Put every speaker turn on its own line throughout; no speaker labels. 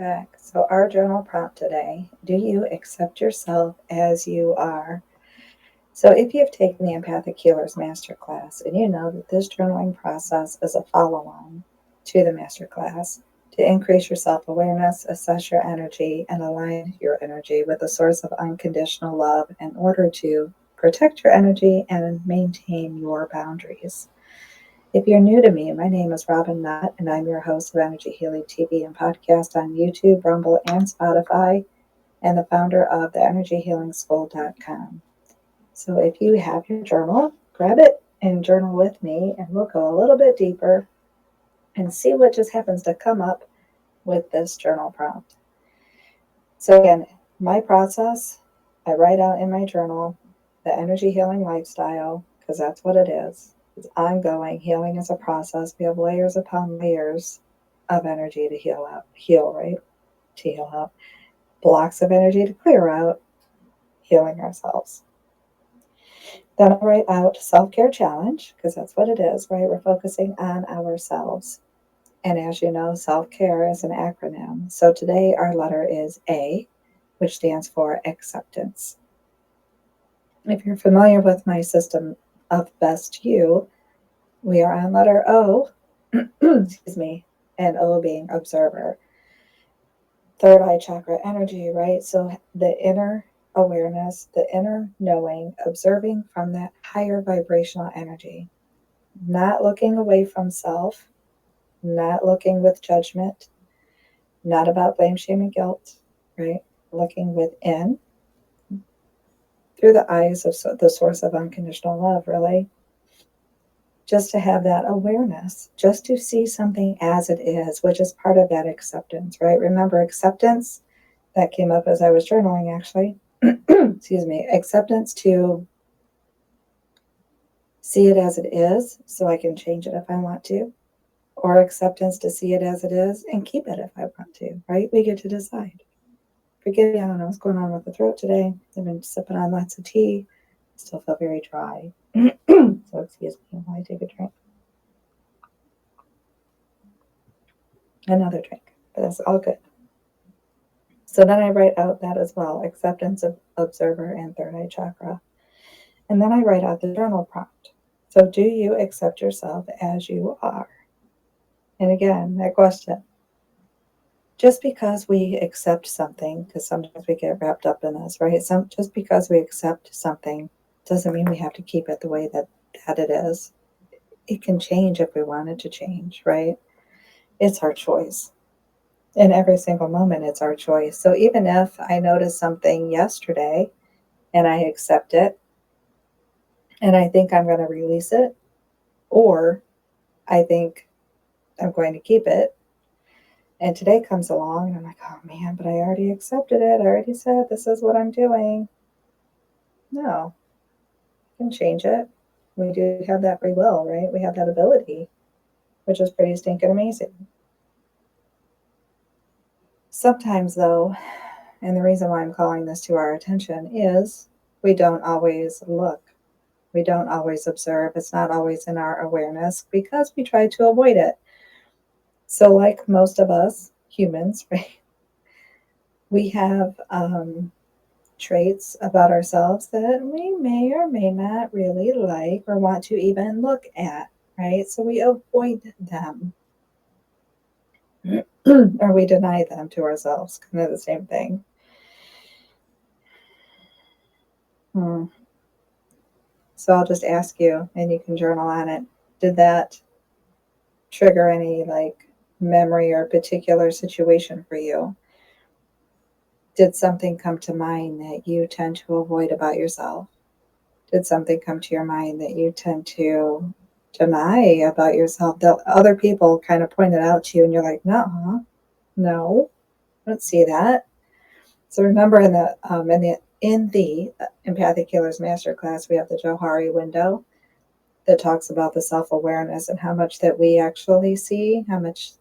back. So our journal prompt today, do you accept yourself as you are? So if you've taken the Empathic Healers Masterclass and you know that this journaling process is a follow-on to the masterclass to increase your self-awareness, assess your energy, and align your energy with a source of unconditional love in order to protect your energy and maintain your boundaries. If you're new to me, my name is Robin Knott, and I'm your host of Energy Healing TV and podcast on YouTube, Rumble, and Spotify, and the founder of the energyhealingschool.com. So if you have your journal, grab it and journal with me, and we'll go a little bit deeper and see what just happens to come up with this journal prompt. So again, my process, I write out in my journal the energy healing lifestyle, because that's what it is. It's ongoing. Healing is a process. We have layers upon layers of energy to heal, right? To heal out. Blocks of energy to clear out, healing ourselves. Then I write out self-care challenge, because that's what it is, right? We're focusing on ourselves. And as you know, self-care is an acronym. So today our letter is A, which stands for acceptance. If you're familiar with my system of Best You, we are on letter O, excuse me, and O being observer. Third eye chakra energy, right? So the inner awareness, the inner knowing, observing from that higher vibrational energy, not looking away from self, not looking with judgment, not about blame, shame, and guilt, right? Looking within through the eyes of the source of unconditional love, really. Just to have that awareness, just to see something as it is, which is part of that acceptance, right? Remember, acceptance, that came up as I was journaling, actually. Excuse me. Acceptance to see it as it is so I can change it if I want to, or acceptance to see it as it is and keep it if I want to, right? We get to decide. Forgive me, I don't know what's going on with the throat today. I've been sipping on lots of tea. I still feel very dry. So excuse me while I take a drink. Another drink, but that's all good. So then I write out that as well, acceptance of observer and third eye chakra. And then I write out the journal prompt. So do you accept yourself as you are? And again, that question. Just because we accept something, because sometimes we get wrapped up in this, right? Just because we accept something doesn't mean we have to keep it the way that it is. It can change if we want it to change, right? It's our choice. In every single moment, it's our choice. So even if I noticed something yesterday and I accept it and I think I'm going to release it, or I think I'm going to keep it, and today comes along and I'm like, oh man, but I already accepted it. I already said this is what I'm doing. No, I can change it. We do have that free will, right? We have that ability, which is pretty stinking amazing. Sometimes though, and the reason why I'm calling this to our attention is we don't always look. We don't always observe. It's not always in our awareness because we try to avoid it. So like most of us humans, right? We have traits about ourselves that we may or may not really like or want to even look at, right? So we avoid them or we deny them to ourselves, kind of the same thing. So I'll just ask you, and you can journal on it. Did that trigger any memory or particular situation for you? Did something come to mind that you tend to avoid about yourself? Did something come to your mind that you tend to deny about yourself that other people kind of pointed out to you and you're like, no, I don't see that. So remember in the Empathic Healers Masterclass, we have the Johari window that talks about the self-awareness and how much that we actually see, how much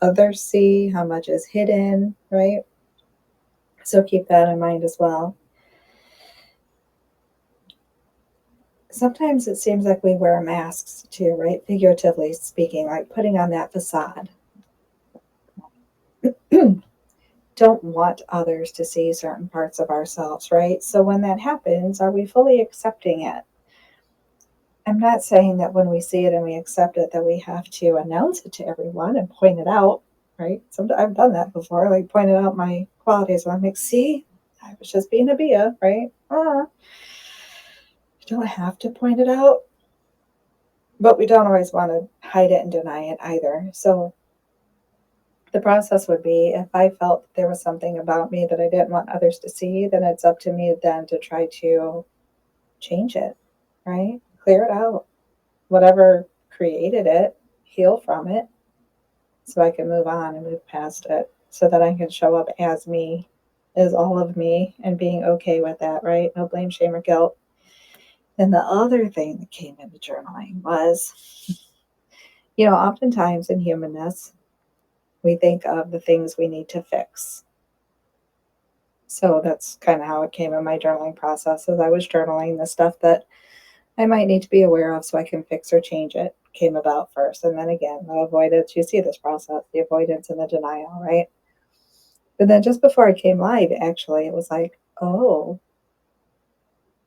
others see, how much is hidden, right? So keep that in mind as well. Sometimes it seems like we wear masks too, right? Figuratively speaking, like putting on that facade. don't want others to see certain parts of ourselves, right? So when that happens, are we fully accepting it? I'm not saying that when we see it and we accept it that we have to announce it to everyone and point it out, right? Sometimes I've done that before, like pointed out my qualities. And I'm like, see, I was just being a Bia, right? You don't have to point it out, but we don't always want to hide it and deny it either. So the process would be, if I felt there was something about me that I didn't want others to see, then it's up to me then to try to change it, right? Clear it out. Whatever created it, heal from it, so I can move on and move past it, so that I can show up as me, as all of me, and being okay with that, right? No blame, shame, or guilt. Then the other thing that came into journaling was, oftentimes in humanness, we think of the things we need to fix. So that's kind of how it came in my journaling process. As I was journaling, the stuff that I might need to be aware of so I can fix or change it came about first. And then again, the avoidance, you see this process, the avoidance and the denial, right? But then just before I came live, actually, it was like, oh,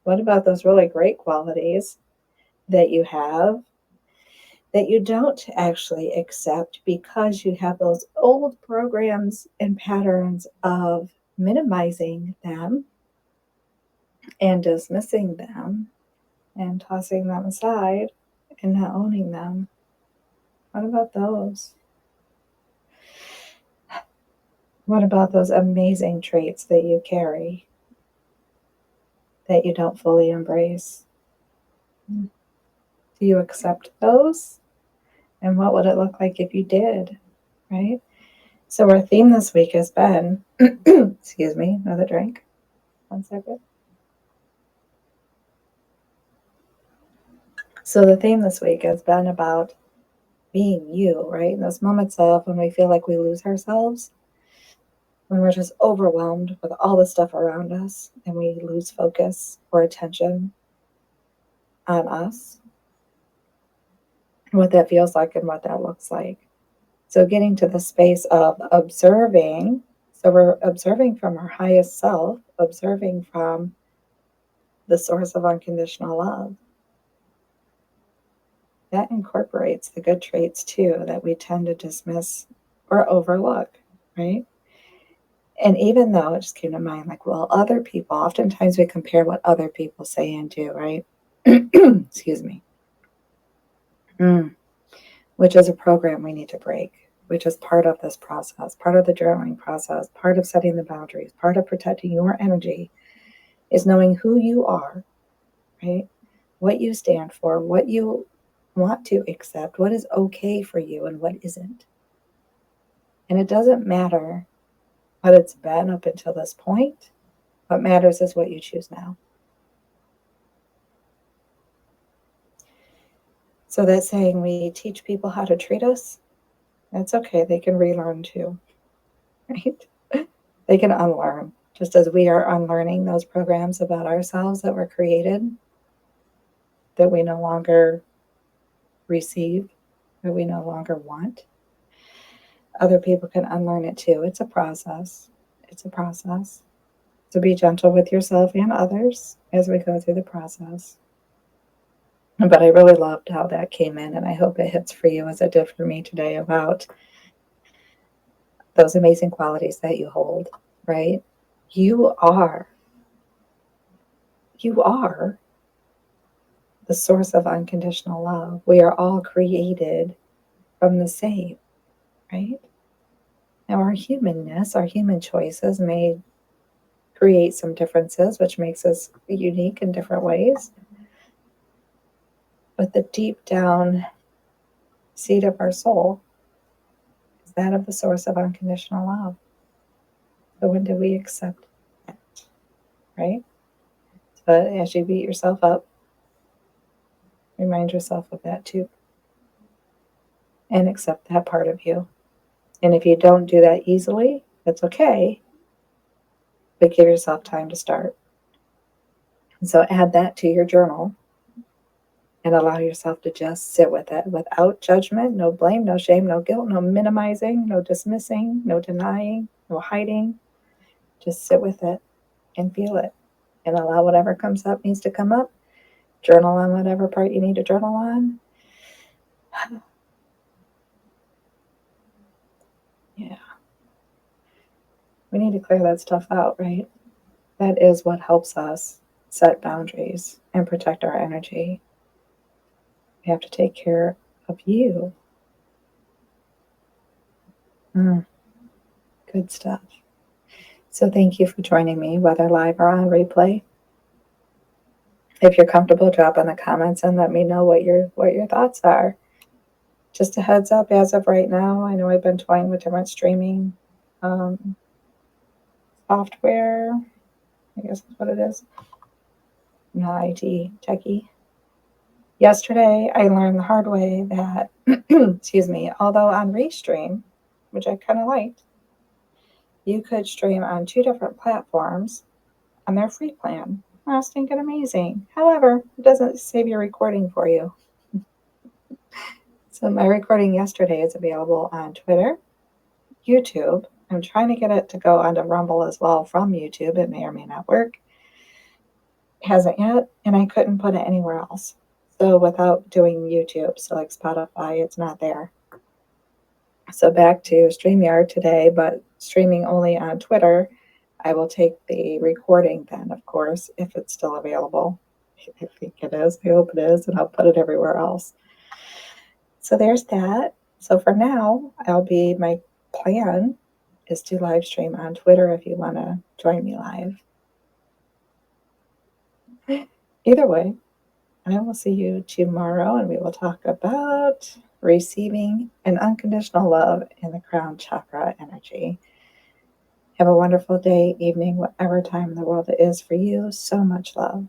what about those really great qualities that you have that you don't actually accept because you have those old programs and patterns of minimizing them and dismissing them and tossing them aside and not owning them? What about those? What about those amazing traits that you carry that you don't fully embrace? Do you accept those? And what would it look like if you did, right? So our theme this week has been, excuse me, another drink. 1 second. So the theme this week has been about being you, right? In those moments of when we feel like we lose ourselves, when we're just overwhelmed with all the stuff around us and we lose focus or attention on us, what that feels like and what that looks like. So getting to the space of observing. So we're observing from our highest self, observing from the source of unconditional love. That incorporates the good traits too that we tend to dismiss or overlook, right? And even though it just came to mind, like, well, other people, oftentimes we compare what other people say and do, right? Excuse me. Which is a program we need to break, which is part of this process, part of the journaling process, part of setting the boundaries, part of protecting your energy is knowing who you are, right? What you stand for, what you want to accept, what is okay for you and what isn't. And it doesn't matter what it's been up until this point. What matters is what you choose now. So that saying, we teach people how to treat us, that's okay. They can relearn too, right? They can unlearn, just as we are unlearning those programs about ourselves that were created, that we no longer receive, that we no longer want. Other people can unlearn it too. It's a process. It's a process. So be gentle with yourself and others as we go through the process. But I really loved how that came in, and I hope it hits for you as it did for me today about those amazing qualities that you hold, right? You are the source of unconditional love. We are all created from the same, right? Now, our humanness, our human choices may create some differences, which makes us unique in different ways. But the deep down seat of our soul is that of the source of unconditional love. So when do we accept that, right? But as you beat yourself up, remind yourself of that too. And accept that part of you. And if you don't do that easily, that's okay. But give yourself time to start. And so add that to your journal and allow yourself to just sit with it without judgment, no blame, no shame, no guilt, no minimizing, no dismissing, no denying, no hiding. Just sit with it and feel it and allow whatever comes up needs to come up. Journal on whatever part you need to journal on. Yeah. We need to clear that stuff out, right? That is what helps us set boundaries and protect our energy. We have to take care of you. Good stuff. So thank you for joining me, whether live or on replay. If you're comfortable, drop in the comments and let me know what your thoughts are. Just a heads up, as of right now, I know I've been toying with different streaming software. I guess that's what it is. I'm not IT techie. Yesterday, I learned the hard way that, excuse me, although on Restream, which I kind of liked, you could stream on 2 different platforms on their free plan. I was thinking amazing. However, it doesn't save your recording for you. So my recording yesterday is available on Twitter, YouTube. I'm trying to get it to go onto Rumble as well from YouTube. It may or may not work. It hasn't yet, and I couldn't put it anywhere else. So without doing YouTube, so like Spotify, it's not there. So back to StreamYard today, but streaming only on Twitter. I will take the recording then, of course, if it's still available. I think it is. I hope it is, and I'll put it everywhere else. So there's that. So for now, my plan is to live stream on Twitter if you want to join me live. Either way, I will see you tomorrow, and we will talk about receiving an unconditional love in the crown chakra energy. Have a wonderful day, evening, whatever time in the world it is for you. So much love.